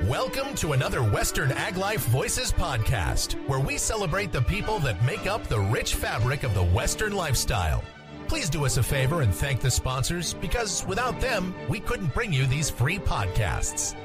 Welcome to another Western Ag Life Voices podcast, where we celebrate the people that make up the rich fabric of the Western lifestyle. Please do us a favor and thank the sponsors, because without them, we couldn't bring you these free podcasts.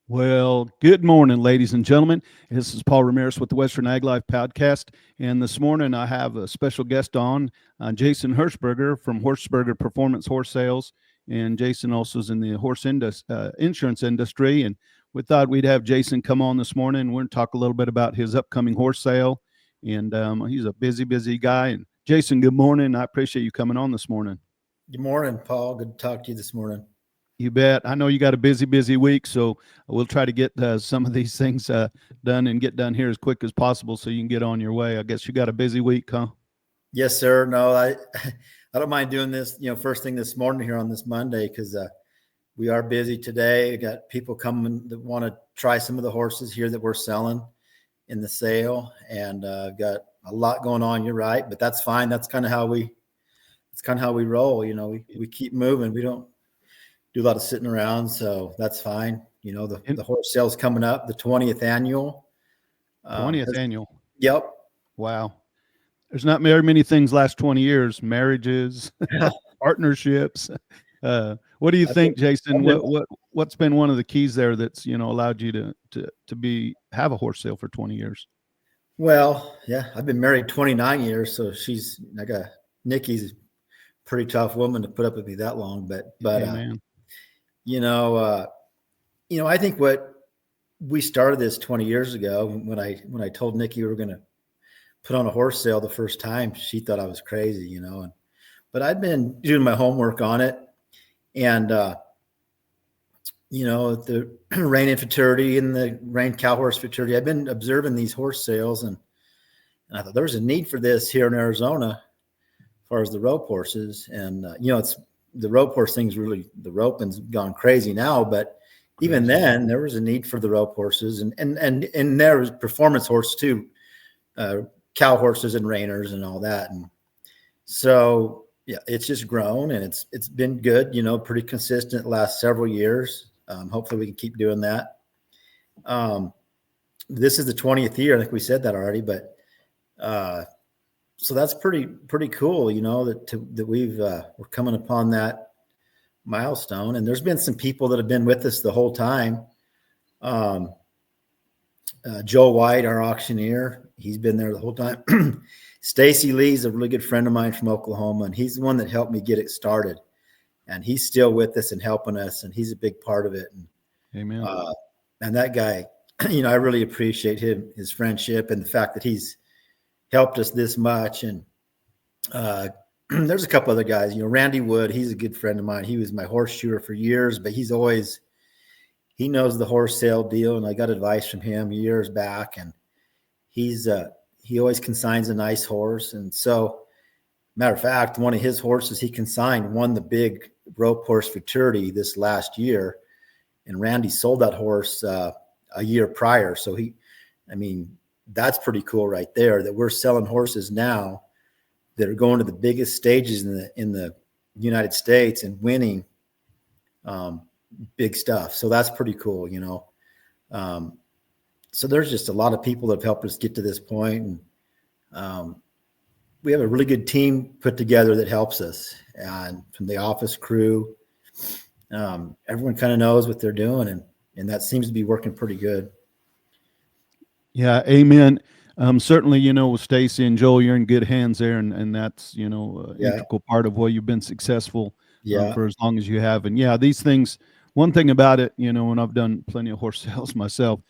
Well, good morning, ladies and gentlemen. This is Paul Ramirez with the Western Ag Life podcast, and this morning I have a special guest on, Jason Hershberger from Hershberger Performance Horse Sales, and Jason also is in the horse insurance industry, and we thought we'd have Jason come on this morning, and we're going to talk a little bit about his upcoming horse sale, and he's a busy guy. And Jason, good morning. I appreciate you coming on this morning. Good morning, Paul. Good to talk to you this morning. You bet. I know you got a busy week, so we'll try to get some of these things done and get done here as quick as possible so you can get on your way. I guess you got a busy week, huh? Yes, sir. No, I don't mind doing this, first thing this morning here on this Monday, because we are busy today. I got people coming that want to try some of the horses here that we're selling in the sale, and got a lot going on. You're right, but that's fine. That's kind of how we roll. We keep moving. We don't do a lot of sitting around, so that's fine. The horse sale's coming up, the 20th annual. 20th annual. Yep. Wow. There's not very many things last 20 years, marriages, partnerships. What do you think, Jason? What's been one of the keys there that's, allowed you to have a horse sale for 20 years? Well, yeah, I've been married 29 years, so Nikki's a pretty tough woman to put up with me that long, but man. I think what we started this 20 years ago, when I told Nikki we were going to put on a horse sale the first time, she thought I was crazy, but I'd been doing my homework on it, and the rein in futurity and the rein cow horse futurity, I've been observing these horse sales, and I thought there was a need for this here in Arizona as far as the rope horses. And it's the rope horse thing's really, the roping's gone crazy now, but even then there was a need for the rope horses, and there was performance horse too, cow horses and reiners and all that. And so, yeah, it's just grown, and it's been good, pretty consistent the last several years. Hopefully we can keep doing that. This is the 20th year. I think we said that already, but, so that's pretty cool, that we're coming upon that milestone. And there's been some people that have been with us the whole time. Joe White, our auctioneer, he's been there the whole time. Stacy Lee's a really good friend of mine from Oklahoma, and he's the one that helped me get it started. And he's still with us and helping us, and he's a big part of it. And, amen. And that guy, I really appreciate his friendship, and the fact that he's helped us this much. And there's a couple other guys, Randy Wood, he's a good friend of mine. He was my horseshoer for years, but he knows the horse sale deal, and I got advice from him years back, and he always consigns a nice horse. And so, matter of fact, one of his horses he consigned won the big rope horse futurity this last year, and Randy sold that horse a year prior. So that's pretty cool right there, that we're selling horses now that are going to the biggest stages in the United States and winning big stuff. So that's pretty cool, So there's just a lot of people that have helped us get to this point. And we have a really good team put together that helps us, and from the office crew, everyone kind of knows what they're doing, and that seems to be working pretty good. Yeah, amen. Certainly, with Stacy and Joel, you're in good hands there, and that's, integral part of why you've been successful for as long as you have. And these things, one thing about it, when I've done plenty of horse sales myself,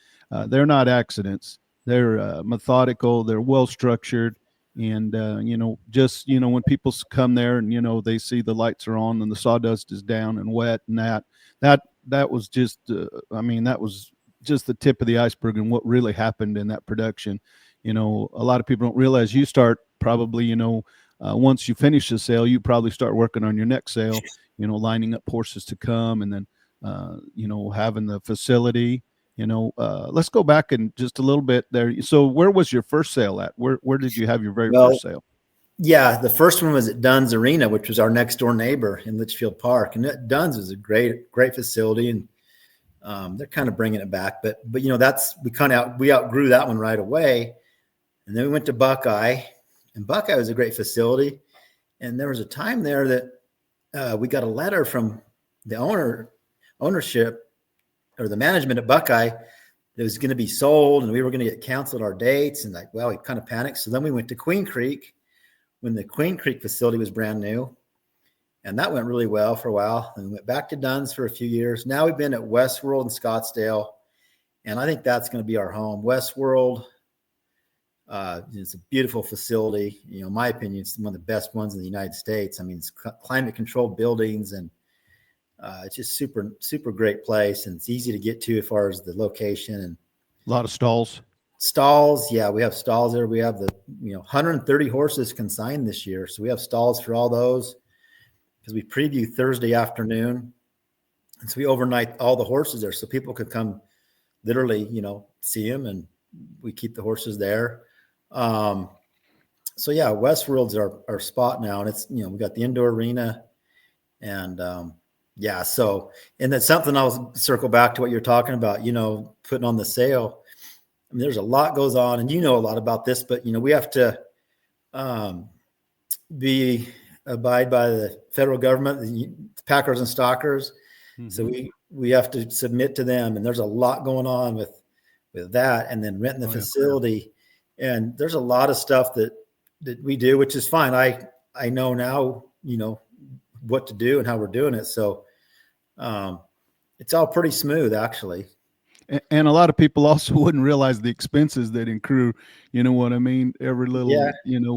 they're not accidents. They're methodical, they're well structured. And, when people come there and, they see the lights are on and the sawdust is down and wet, and that was just, that was just the tip of the iceberg and what really happened in that production. A lot of people don't realize you start probably, once you finish the sale, you probably start working on your next sale, lining up horses to come, and then, having the facility. Let's go back and just a little bit there. So where was your first sale at? Where did you have your very first sale? Yeah, the first one was at Dunn's Arena, which was our next door neighbor in Litchfield Park, and Dunn's was a great facility, and they're kind of bringing it back. But we outgrew that one right away, and then we went to Buckeye, and Buckeye was a great facility, and there was a time there that we got a letter from the ownership or the management at Buckeye that was going to be sold, and we were going to get canceled our dates, and we kind of panicked. So then we went to Queen Creek when the Queen Creek facility was brand new, and that went really well for a while. And we went back to Dunn's for a few years. Now we've been at Westworld in Scottsdale, and I think that's going to be our home. Westworld, it's a beautiful facility. In my opinion, it's one of the best ones in the United States. I mean, it's climate-controlled buildings, and it's just super, super great place, and it's easy to get to as far as the location. And a lot of stalls. Yeah, we have stalls there. We have 130 horses consigned this year, so we have stalls for all those because we preview Thursday afternoon, and so we overnight all the horses there so people could come literally see them, and we keep the horses there. So yeah, Westworld's our spot now, and it's we got the indoor arena, and yeah, so, and that's something I'll circle back to what you're talking about, putting on the sale. I mean, there's a lot goes on, and a lot about this, but we have to abide by the federal government, the packers and stockers. Mm-hmm. So we have to submit to them, and there's a lot going on with that, and then renting the facility. Yeah. And there's a lot of stuff that we do, which is fine. I know now, what to do and how we're doing it. So it's all pretty smooth, actually. And a lot of people also wouldn't realize the expenses that accrue. You know what I mean? Every little,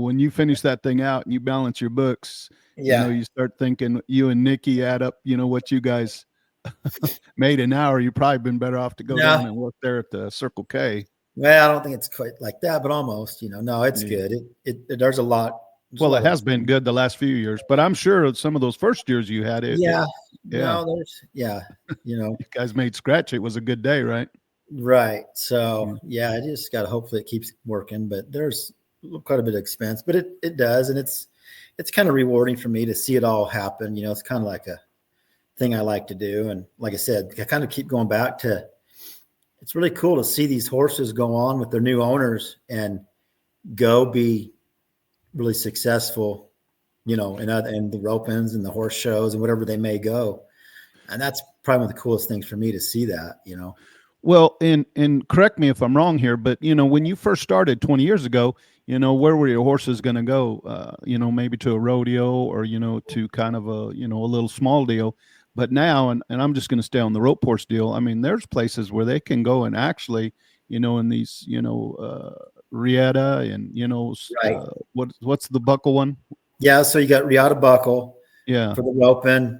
when you finish that thing out and you balance your books, you start thinking, you and Nikki add up, what you guys made an hour. You've probably been better off to go down and work there at the Circle K. Well, I don't think it's quite like that, but almost, no, it's good. There's a lot. Well, it has been good the last few years, but I'm sure some of those first years you had it. Yeah. No, you guys made scratch. It was a good day, right? Right. So I just got to hopefully it keeps working, but there's quite a bit of expense, but it does. And it's kind of rewarding for me to see it all happen. It's kind of like a thing I like to do. And like I said, I kind of keep going back to, it's really cool to see these horses go on with their new owners and go be really successful, in the ropings and the horse shows and whatever they may go. And that's probably one of the coolest things for me to see that, Well, and correct me if I'm wrong here, but, when you first started 20 years ago, where were your horses going to go? Maybe to a rodeo or, to kind of a little small deal. But now, and I'm just going to stay on the rope horse deal. I mean, there's places where they can go and actually, in these, Rieta and, right. What's the buckle one? Yeah. So you got Rieta buckle. Yeah. For the roping.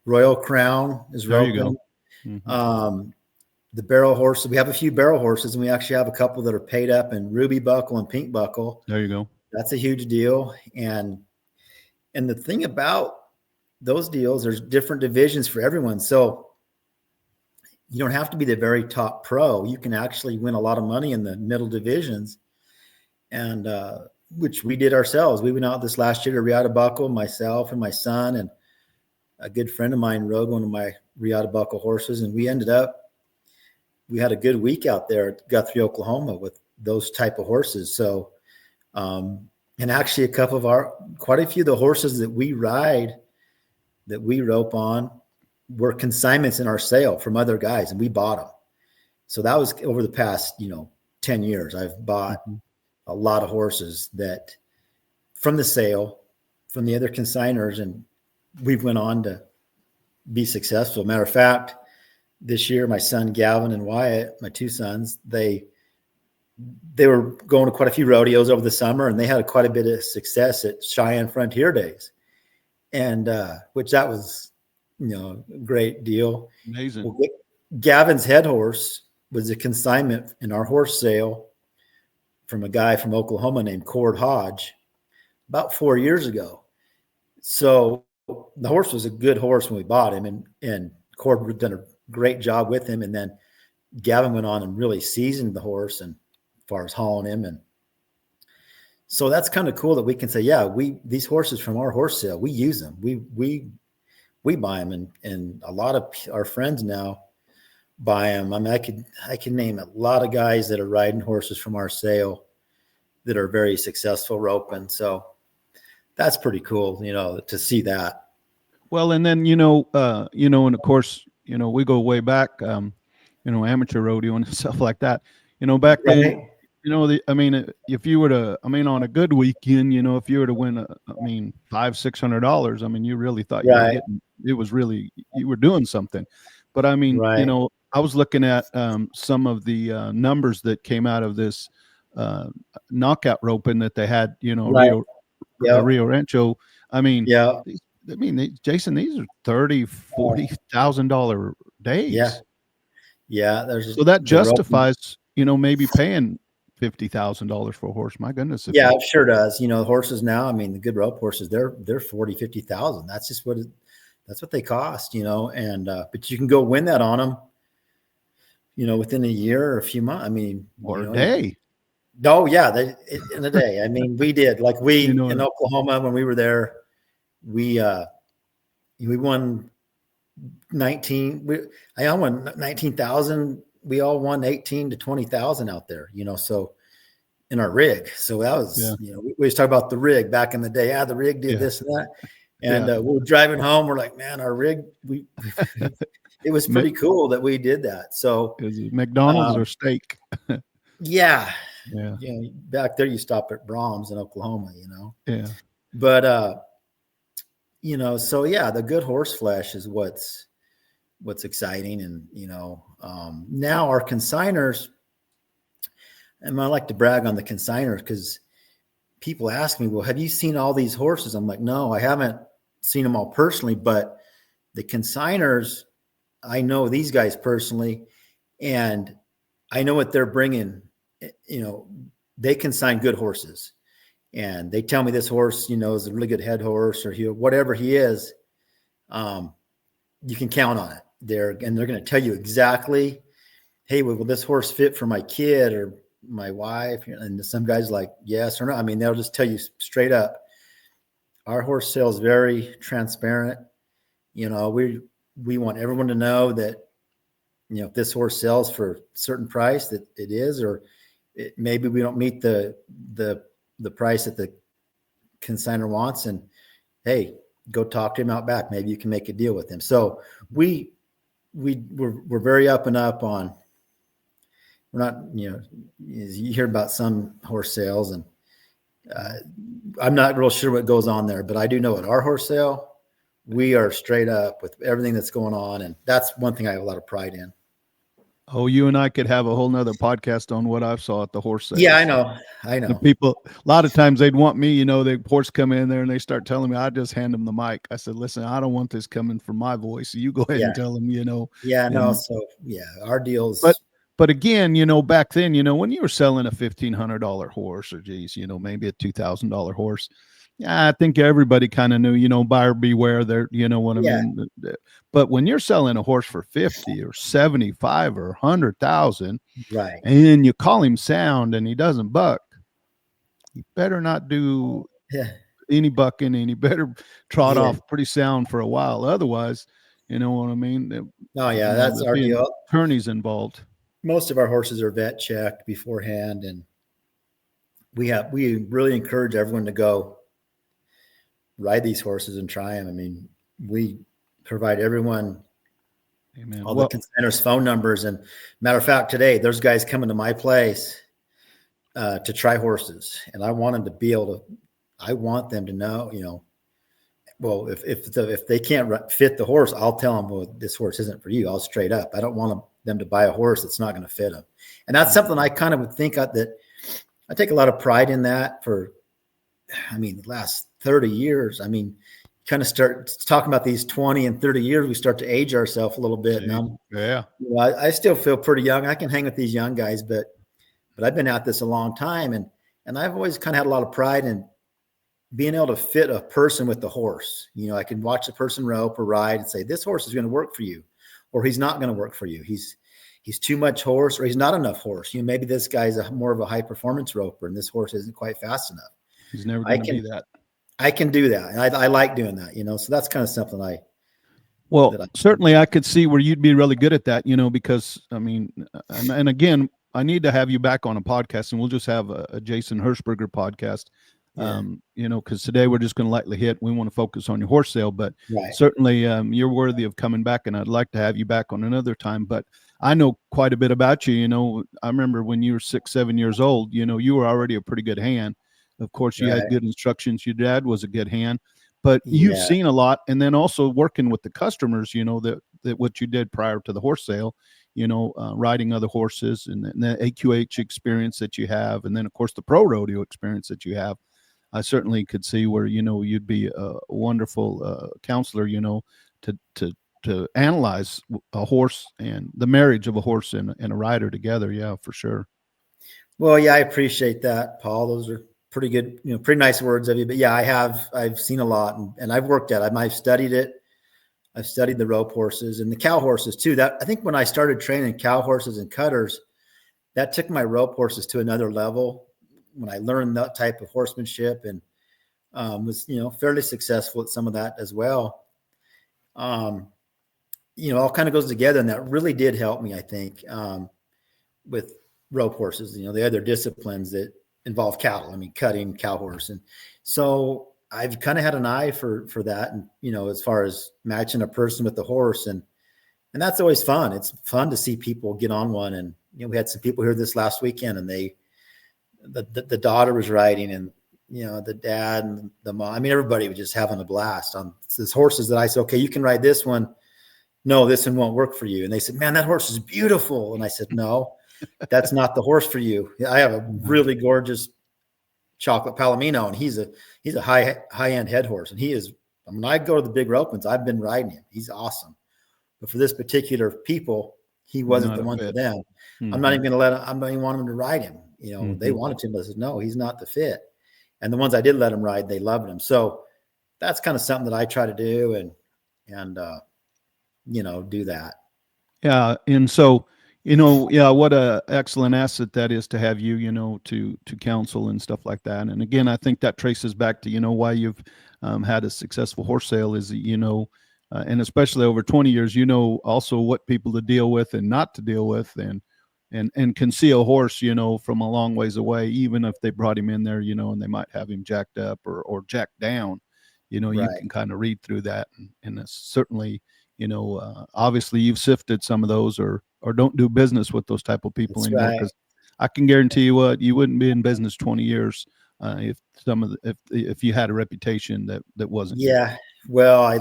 Royal Crown is roping. There you go. Mm-hmm. The barrel horses, we have a few barrel horses, and we actually have a couple that are paid up in ruby buckle and pink buckle. There you go. That's a huge deal. And the thing about those deals, there's different divisions for everyone. So you don't have to be the very top pro. You can actually win a lot of money in the middle divisions, and which we did ourselves. We went out this last year to Rieta buckle, myself and my son, and a good friend of mine rode one of my Rieta buckle horses, and we had a good week out there at Guthrie, Oklahoma with those type of horses. So, and actually quite a few of the horses that we ride, that we rope on, were consignments in our sale from other guys, and we bought them. So that was over the past, 10 years. I've bought a lot of horses that from the sale, from the other consigners, and we've went on to be successful. Matter of fact, this year, my son Gavin and Wyatt, my two sons, they were going to quite a few rodeos over the summer, and they had quite a bit of success at Cheyenne Frontier Days, and which that was, a great deal. Amazing. Well, Gavin's head horse was a consignment in our horse sale from a guy from Oklahoma named Cord Hodge about 4 years ago. So the horse was a good horse when we bought him, and Cord had done a great job with him. And then Gavin went on and really seasoned the horse, and as far as hauling him. And So that's kind of cool that we can say, yeah, these horses from our horse sale, we use them. We buy them, and a lot of our friends now buy them. I mean, I can name a lot of guys that are riding horses from our sale that are very successful roping. So that's pretty cool, to see that. Well, and then, and of course, we go way back, amateur rodeo and stuff like that, back then, if you were to, on a good weekend, if you were to win, $500-600, you really thought you were getting, it was really, you were doing something. But I was looking at some of the numbers that came out of this knockout roping that they had, Rio Rancho. Jason, these are $30,000-40,000 days. Yeah. So that justifies, maybe paying $50,000 for a horse. My goodness. Yeah, it sure does. Horses now, the good rope horses, they're $40,000-50,000. That's just that's what they cost, and, but you can go win that on them, within a year or a few months. Or a day. Oh yeah. In a day. We did, like in Oklahoma, when we were there, we won 19. I won 19,000. We all won 18 to 20,000 out there, so in our rig. So that was, we always talk about the rig back in the day. The rig did this and that. And we were driving home. We're like, man, our rig, it was pretty cool that we did that. So is it McDonald's or steak? Yeah. Back there, you stop at Brahms in Oklahoma, Yeah. But, so yeah, the good horse flesh is what's exciting. And, now our consigners, and I like to brag on the consigners because people ask me, well, have you seen all these horses? I'm like, no, I haven't seen them all personally, but the consigners, I know these guys personally, and I know what they're bringing. They consign good horses, and they tell me this horse, is a really good head horse, or whatever he is. You can count on it. They're going to tell you exactly, hey, will this horse fit for my kid or my wife? And some guys like yes or no. They'll just tell you straight up. Our horse sale is very transparent. We want everyone to know that, if this horse sells for a certain price, that it is, or maybe we don't meet the price that the consignor wants, and hey, go talk to him out back. Maybe you can make a deal with him. So we're very up and up on. We're not, you hear about some horse sales, and I'm not real sure what goes on there, but I do know at our horse sale, we are straight up with everything that's going on. And that's one thing I have a lot of pride in. Oh, you and I could have a whole nother podcast on what I saw at the horse sale. Yeah, I know. The people, a lot of times they'd want me, the horse come in there and they start telling me, I just hand them the mic. I said, listen, I don't want this coming from my voice. So you go ahead and tell them, Yeah, no. So yeah, our deals. But again, back then, when you were selling a $1,500 horse, or maybe a $2,000 horse, I think everybody kind of knew, buyer beware there, I mean? But when you're selling a horse for 50 or 75 or 100,000, right, and you call him sound and he doesn't buck, you better not do any bucking, and you better trot off pretty sound for a while. Otherwise, you know what I mean? Oh yeah, that's our deal. Attorneys involved. Most of our horses are vet checked beforehand, and we really encourage everyone to go ride these horses and try them. We provide everyone all the consigners' phone numbers, and matter of fact, today there's guys coming to my place to try horses, and I want them to be able to. I want them to know, well, if they can't fit the horse, I'll tell them, well, this horse isn't for you. I'll straight up. I don't want them to buy a horse that's not going to fit them. And that's something I kind of would think that I take a lot of pride in that for, the last 30 years. Kind of start talking about these 20 and 30 years, we start to age ourselves a little bit. And I still feel pretty young. I can hang with these young guys, but I've been at this a long time. And I've always kind of had a lot of pride in being able to fit a person with the horse. I can watch the person rope or ride and say, this horse is going to work for you, or he's not going to work for you. He's too much horse, or he's not enough horse. Maybe this guy's more of a high performance roper and this horse isn't quite fast enough. He's never going to be that. I can do that. And I like doing that, so that's kind of something certainly I could see where you'd be really good at that, because I mean, and again, I need to have you back on a podcast, and we'll just have a Jason Hershberger podcast. Because today we're just going to lightly hit. We want to focus on your horse sale, but certainly you're worthy of coming back, and I'd like to have you back on another time. But I know quite a bit about you. I remember when you were 6, 7 years old, you were already a pretty good hand. Of course, you had good instructions. Your dad was a good hand, but you've seen a lot. And then also working with the customers, that what you did prior to the horse sale, riding other horses, and the AQH experience that you have. And then of course the pro rodeo experience that you have. I certainly could see where, you'd be a wonderful counselor, to analyze a horse and the marriage of a horse and a rider together. Yeah, for sure. Well, yeah, I appreciate that, Paul. Those are pretty good, pretty nice words of you. But yeah, I've seen a lot, and I've worked at it. I've studied it. I've studied the rope horses and the cow horses too. That I think when I started training cow horses and cutters, that took my rope horses to another level. When I learned that type of horsemanship, and was, fairly successful at some of that as well. All kind of goes together, and that really did help me, I think, with rope horses, the other disciplines that involve cattle. I mean, cutting, cow horse. And so I've kind of had an eye for that. And, as far as matching a person with the horse, and that's always fun. It's fun to see people get on one. And, we had some people here this last weekend, and the daughter was riding, and, the dad and the mom, I mean, everybody was just having a blast on these horses that I said, okay, you can ride this one. No, this one won't work for you. And they said, man, that horse is beautiful. And I said, no, that's not the horse for you. I have a really gorgeous chocolate palomino, and he's a high-end head horse. And he is, when I go to the big opens, I've been riding him. He's awesome. But for this particular people, he wasn't the one for them. Mm-hmm. I'm not even want him to ride him. They wanted to, but I said, no, he's not the fit. And the ones I did let him ride, they loved him. So that's kind of something that I try to do and do that. Yeah. And so, what a excellent asset that is to have you, to counsel and stuff like that. And again, I think that traces back to, why you've had a successful horse sale is, and especially over 20 years, also what people to deal with and not to deal with, and can see a horse, from a long ways away, even if they brought him in there, and they might have him jacked up or jacked down, you can kind of read through that. And it's certainly, obviously you've sifted some of those or don't do business with those type of people anymore. Because I can guarantee you you wouldn't be in business 20 years if you had a reputation that wasn't. Yeah. Well,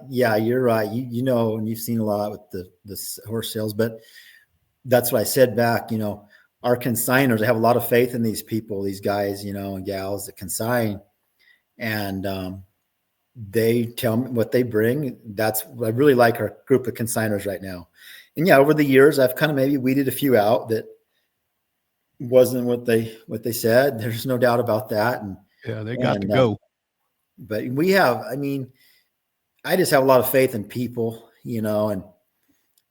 you're right. And you've seen a lot with the horse sales, but that's what I said back, our consigners, I have a lot of faith in these people, these guys, and gals that consign, and they tell me what they bring. That's I really like our group of consigners right now. And yeah, over the years, I've kind of maybe weeded a few out that wasn't what they said. There's no doubt about that. And yeah, they got to go. But I just have a lot of faith in people, and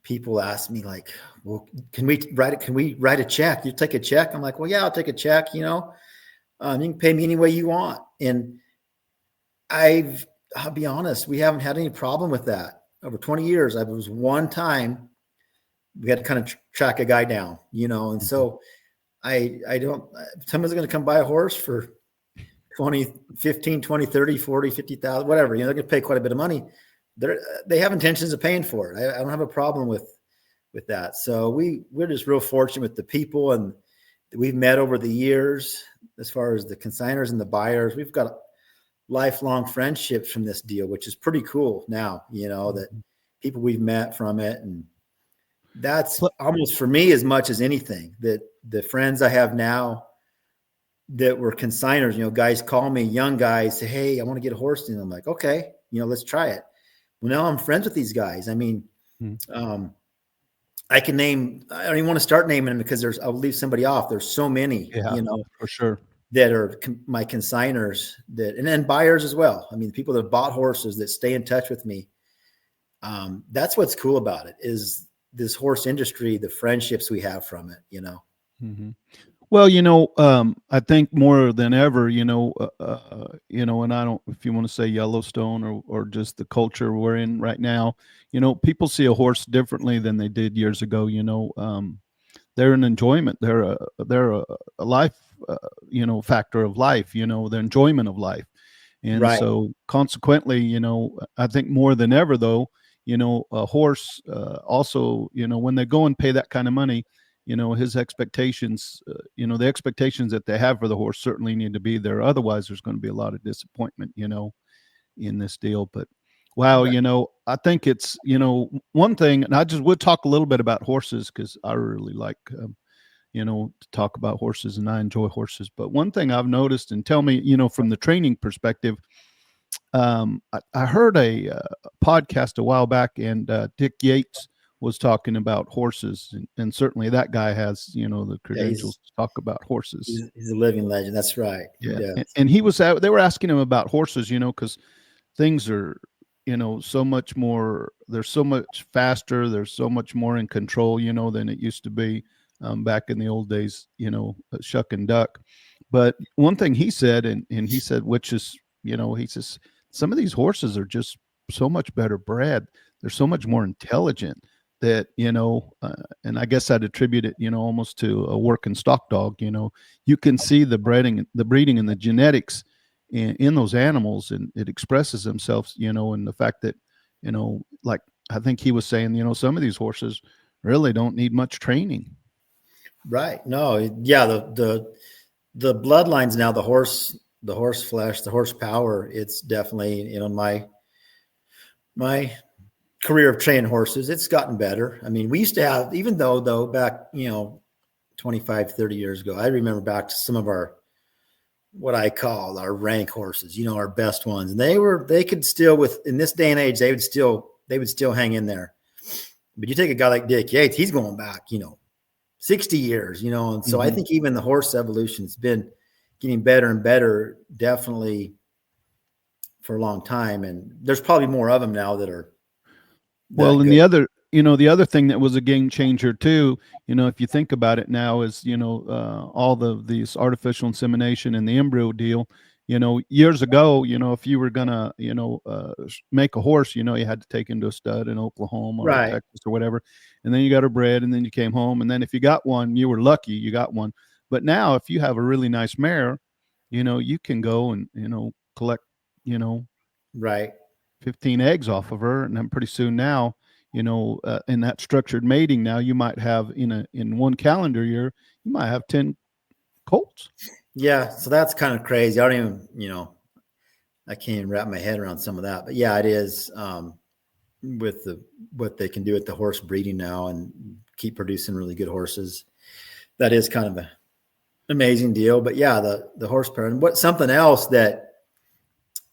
people ask me like, well, can we write a check? You take a check? I'm like, well, yeah, I'll take a check, you can pay me any way you want. And I'll be honest, we haven't had any problem with that. Over 20 years, there was one time we had to kind of track a guy down, and so I don't, if someone's going to come buy a horse for 20, 15, 20, 30, 40, 50,000, whatever, they're going to pay quite a bit of money. They have intentions of paying for it. I don't have a problem with that. So we're just real fortunate with the people and we've met over the years, as far as the consigners and the buyers. We've got lifelong friendships from this deal, which is pretty cool now, that people we've met from it. And that's almost for me as much as anything, that the friends I have now that were consigners, guys call me, young guys, say, hey, I want to get a horse. And I'm like, okay, let's try it. Well, now I'm friends with these guys. I mean, I can name, I don't even want to start naming them because I'll leave somebody off. There's so many, for sure, that are my consigners and then buyers as well. I mean, people that have bought horses that stay in touch with me. That's what's cool about it, is this horse industry, the friendships we have from it, Mm-hmm. Well, I think more than ever, and I don't, if you want to say Yellowstone or just the culture we're in right now, people see a horse differently than they did years ago. They're an enjoyment. They're a life, factor of life. The enjoyment of life, and Right. so consequently, I think more than ever, though, a horse also, when they go and pay that kind of money, his expectations, the expectations that they have for the horse certainly need to be there. Otherwise, there's going to be a lot of disappointment, in this deal. But wow, Right. I think it's, one thing, and I just would talk a little bit about horses because I really like, to talk about horses and I enjoy horses. But one thing I've noticed, and tell me, from the training perspective, I heard a podcast a while back, and Dick Yates was talking about horses, and certainly that guy has, the Yeah, credentials to talk about horses. he's a living legend. That's right. He Yeah, does. and they were asking him about horses, because things are, so much more. They're so much faster. They're so much more in control, than it used to be back in the old days. Shuck and duck. But one thing he said, and he said, which is, he says some of these horses are just so much better bred. They're so much more intelligent that, and I guess I'd attribute it, almost to a working stock dog. You can see the breeding, and the genetics in those animals, and it expresses themselves, in the fact that, like I think he was saying, some of these horses really don't need much training. Right. No. Yeah. The bloodlines now, the horse flesh, the horsepower. It's definitely, my career of training horses, it's gotten better. I mean, we used to have, even though back, 25, 30 years ago, I remember back to some of our, what I call our rank horses, our best ones. And they could still, in this day and age, they would still hang in there. But you take a guy like Dick Yates, he's going back, 60 years, and so I think even the horse evolution has been getting better and better, definitely for a long time. And there's probably more of them now that are well, and good. the other thing that was a game changer too, if you think about it now, is, all these artificial insemination and the embryo deal. Years ago, if you were gonna, make a horse, you had to take into a stud in Oklahoma or Right. Texas or whatever, and then you got her bred, and then you came home, and then if you got one, you were lucky, you got one. But now, if you have a really nice mare, you can go and collect, Right. 15 eggs off of her, and then pretty soon now, in that structured mating, now you might have in one calendar year, you might have 10 colts. Yeah, so that's kind of crazy. I don't even, I can't even wrap my head around some of that. But yeah, it is, with what they can do with the horse breeding now and keep producing really good horses. That is kind of an amazing deal. But yeah, the horsepower. And something else that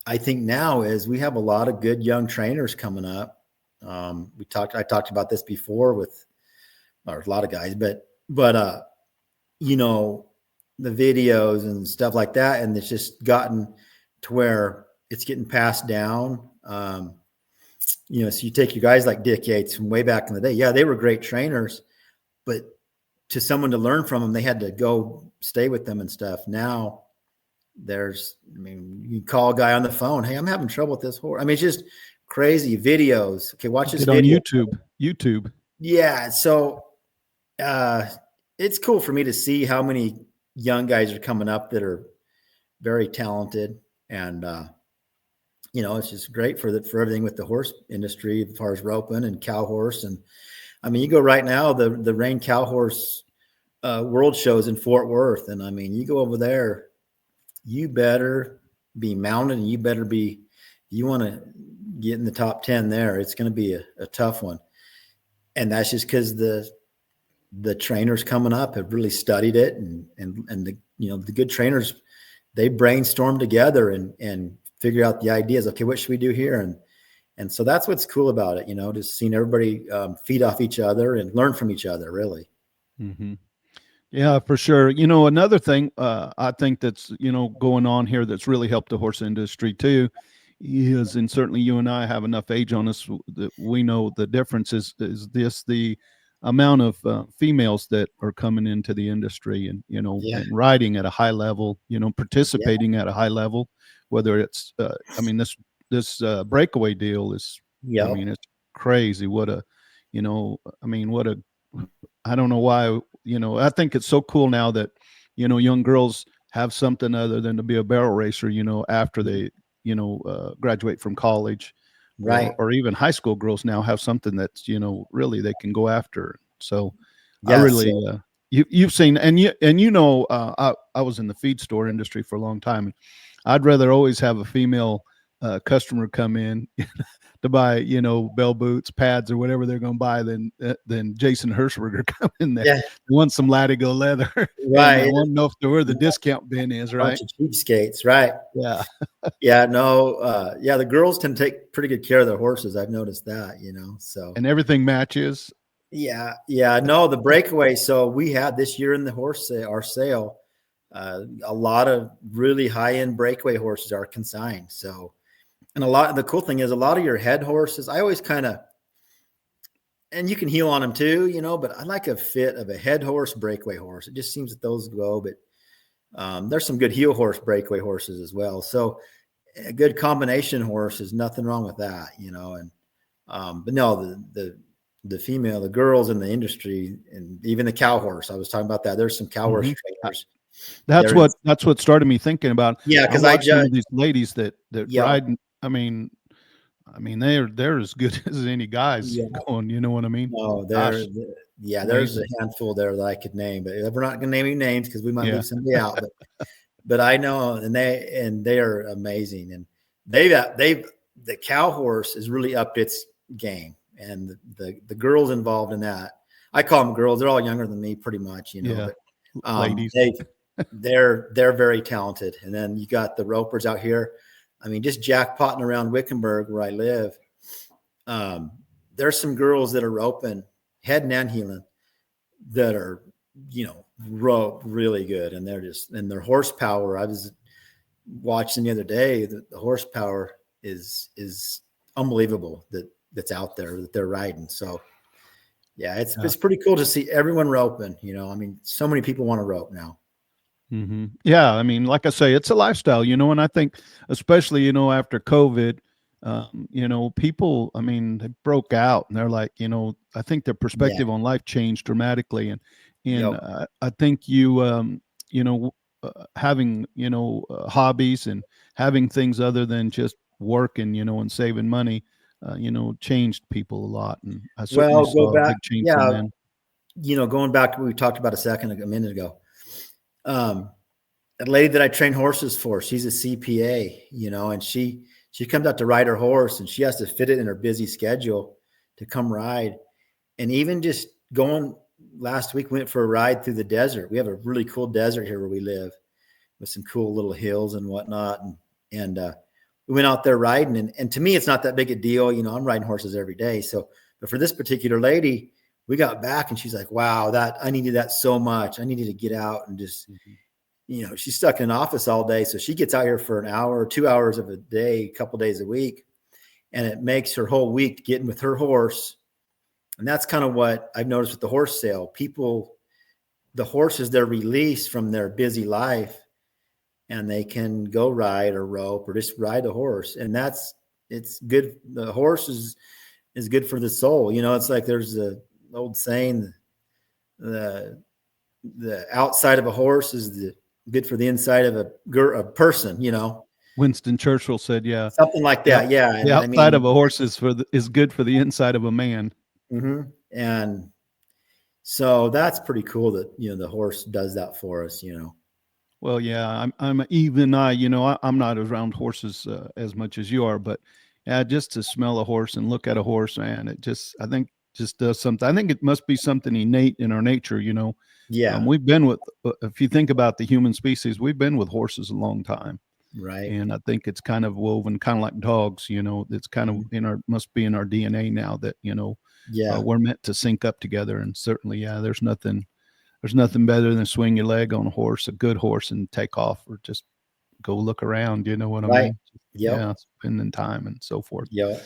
I think now is we have a lot of good young trainers coming up. I talked about this before with a lot of guys, but the videos and stuff like that. And it's just gotten to where it's getting passed down. So you take your guys like Dick Yates from way back in the day. Yeah, they were great trainers, but to someone to learn from them, they had to go stay with them and stuff. Now you call a guy on the phone. Hey, I'm having trouble with this horse. I mean, it's just crazy videos. Okay. Watch this video on YouTube. Yeah. So, it's cool for me to see how many young guys are coming up that are very talented, and it's just great for everything with the horse industry as far as roping and cow horse. And I mean, you go right now, the Rein Cow Horse World Shows in Fort Worth, and I mean, you go over there, you better be mounted, and you better be. You want to get in the top 10 there. It's going to be a tough one, and that's just because the trainers coming up have really studied it, and the good trainers, they brainstorm together and figure out the ideas. Okay, what should we do here? And so that's what's cool about it, just seeing everybody feed off each other and learn from each other, really. Mm-hmm. Yeah, for sure. Another thing I think that's, going on here that's really helped the horse industry too is, and certainly you and I have enough age on us that we know the difference is this, the amount of females that are coming into the industry and, and riding at a high level, participating at a high level, whether it's, I mean, this breakaway deal is, I mean, it's crazy. What a, I mean, what a, I don't know why, I think it's so cool now that, young girls have something other than to be a barrel racer, after they, graduate from college, right. Or even high school girls now have something that's, really they can go after. So Yes. I really, you've seen, and I was in the feed store industry for a long time, and I'd rather always have a female customer come in to buy, bell boots, pads, or whatever they're going to buy than Jason Hershberger come in there. Yeah. They want some Latigo leather. Right. And want to know where the discount bin is, right? Bunch of cheapskates, right? Yeah. Yeah. No. The girls can take pretty good care of their horses. I've noticed that, so. And everything matches. Yeah. Yeah. No, the breakaway. So we had this year in the horse sale, our sale, a lot of really high-end breakaway horses are consigned. So, and the cool thing is a lot of your head horses, I always and you can heel on them too, but I like a fit of a head horse, breakaway horse. It just seems that those go, but there's some good heel horse breakaway horses as well. So a good combination horse is nothing wrong with that, and but no, the female, the girls in the industry, and even the cow horse. I was talking about that. There's some cow horse trainers. That's what started me thinking about. Yeah, because I judge these ladies that ride. I mean, they're as good as any guys going. You know what I mean? No, there's a handful there that I could name, but we're not going to name any names because we might leave somebody out. But I know, and they are amazing, and the cow horse has really upped its game, and the girls involved in that. I call them girls. They're all younger than me, pretty much. But, ladies. They're very talented, and then you got the ropers out here. I mean, just jackpotting around Wickenburg where I live. There's some girls that are roping, heading and heeling, that are, rope really good. And and their horsepower. I was watching the other day, the horsepower is unbelievable that's out there that they're riding. So yeah, it's pretty cool to see everyone roping, I mean, so many people want to rope now. Mm-hmm. Yeah. I mean, like I say, it's a lifestyle, and I think especially, after COVID, people, I mean, they broke out and they're like, I think their perspective on life changed dramatically. And I think having, hobbies and having things other than just working, and saving money, changed people a lot. And I certainly saw a big change from then. Going back to what we talked about a minute ago, a lady that I train horses for, she's a CPA, and she comes out to ride her horse, and she has to fit it in her busy schedule to come ride. And even just last week, we went for a ride through the desert. We have a really cool desert here where we live with some cool little hills and whatnot. And we went out there riding, and to me, it's not that big a deal. I'm riding horses every day. So, but for this particular lady, we got back and she's like, wow, I needed that so much. I needed to get out and just, she's stuck in an office all day. So she gets out here for an hour or 2 hours of a day, a couple days a week. And it makes her whole week getting with her horse. And that's kind of what I've noticed with the horse sale. The horses, they're released from their busy life and they can go ride or rope or just ride the horse. And it's good. The horse is good for the soul. It's like there's the old saying, the outside of a horse is good for the inside of a person, Winston Churchill said, yeah, something like that. Yeah. The outside of a horse is good for the inside of a man. Mm-hmm. And so that's pretty cool that, the horse does that for us, Well, yeah, I'm not around horses as much as you are, but yeah, just to smell a horse and look at a horse, man, I think does something. I think it must be something innate in our nature, Yeah. We've been with, if you think about the human species, we've been with horses a long time. Right. And I think it's kind of woven, kind of like dogs, it's kind of must be in our DNA now that, we're meant to sync up together. And certainly, there's nothing better than swing your leg on a good horse and take off or just go look around. You know what I mean? Yeah. Spending time and so forth. Yeah.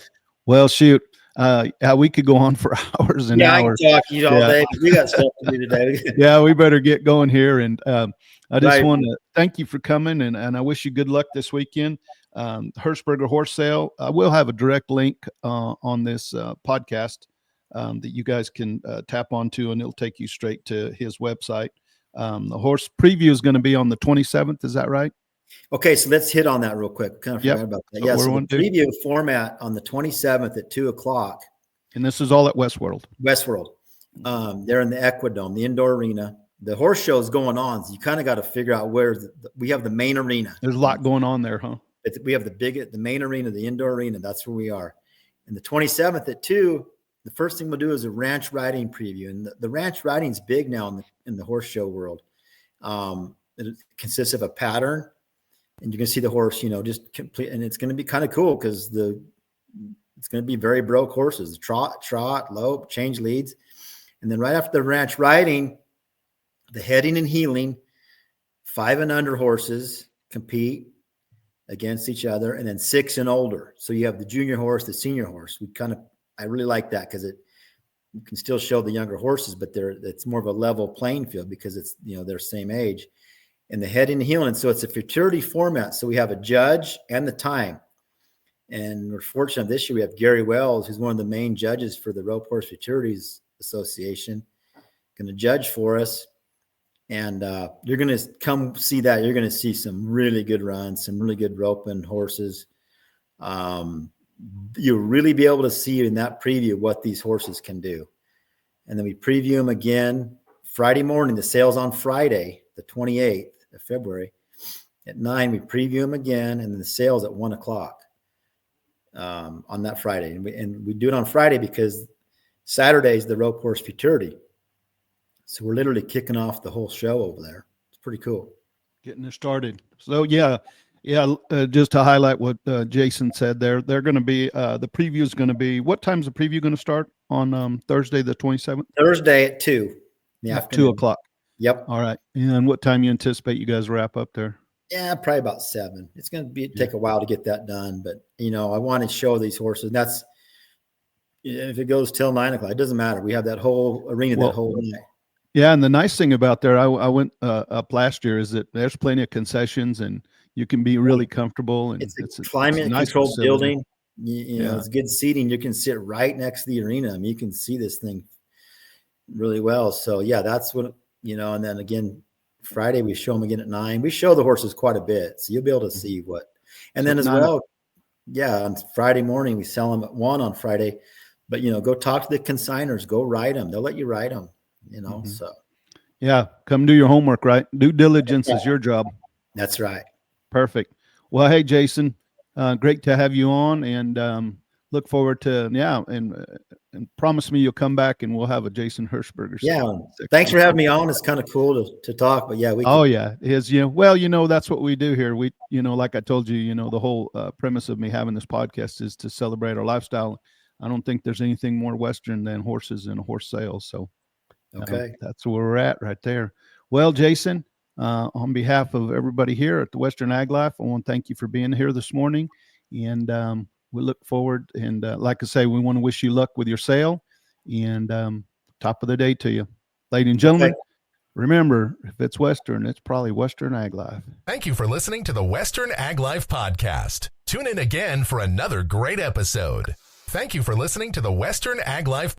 Well, shoot. We could go on for hours and hours. I can talk to you all day. We got stuff to do today. Yeah, we better get going here. And I just want to thank you for coming, and I wish you good luck this weekend. Hershberger Horse Sale. I will have a direct link on this podcast that you guys can tap onto, and it'll take you straight to his website. The horse preview is going to be on the 27th. Is that right? Okay, so let's hit on that real quick. Kind of forgot about that. So the preview format on the 27th at 2:00. And this is all at Westworld. They're in the Equidome, the indoor arena. The horse show is going on, so you kind of got to figure out where we have the main arena. There's a lot going on there, huh? We have the main arena, the indoor arena. That's where we are. And the 27th at 2:00, the first thing we'll do is a ranch riding preview. And the ranch riding is big now in the horse show world. It consists of a pattern. And you can see the horse, just complete, and it's going to be kind of cool because it's going to be very broke horses: trot, lope, change leads, and then right after the ranch riding, the heading and heeling, 5 and under horses compete against each other, and then 6 and older. So you have the junior horse, the senior horse. I really like that because you can still show the younger horses, but it's more of a level playing field because it's they're same age. And the heading and heeling. So it's a futurity format. So we have a judge and the time. And we're fortunate this year we have Gary Wells, who's one of the main judges for the Rope Horse Futurities Association, going to judge for us. And you're going to come see that. You're going to see some really good runs, some really good roping horses. You'll really be able to see in that preview what these horses can do. And then we preview them again Friday morning. The sale's on Friday, the 28th of February. At 9, we preview them again, and then the sale's at 1:00 on that Friday. And we do it on Friday because Saturday is the Rope Horse Futurity. So we're literally kicking off the whole show over there. It's pretty cool. Getting it started. So just to highlight what Jason said there, they're going to be the preview is going to be, what time's the preview going to start on Thursday the 27th? Thursday at 2 in the afternoon. 2:00. Yep. All right. And what time you anticipate you guys wrap up there? Yeah, probably about 7. It's going to take a while to get that done, but I want to show these horses. That's if it goes till 9:00, it doesn't matter. We have that whole arena that whole night. Yeah, and the nice thing about there, I went up last year, is that there's plenty of concessions and you can be really comfortable. And it's a climate-controlled building. It's good seating. You can sit right next to the arena. I mean, you can see this thing really well. So that's what. And then again, Friday we show them again at 9. We show the horses quite a bit, so you'll be able to see what. And then as well, on Friday morning we sell them at 1 on Friday. But go talk to the consigners, go ride them. They'll let you ride them. So. Yeah, come do your homework, right? Due diligence is your job. That's right. Perfect. Well, hey Jason, great to have you on, and look forward to and promise me you'll come back and we'll have a Jason Hershberger. Yeah. Thanks for having me on. It's kind of cool to talk, but yeah. It is. That's what we do here. We, like I told you, the whole premise of me having this podcast is to celebrate our lifestyle. I don't think there's anything more Western than horses and horse sales. So that's where we're at right there. Well, Jason, on behalf of everybody here at the Western Ag Life, I want to thank you for being here this morning. And, we look forward, and like I say, we want to wish you luck with your sale, and top of the day to you. Ladies and gentlemen, remember, if it's Western, it's probably Western Ag Life. Thank you for listening to the Western Ag Life podcast. Tune in again for another great episode. Thank you for listening to the Western Ag Life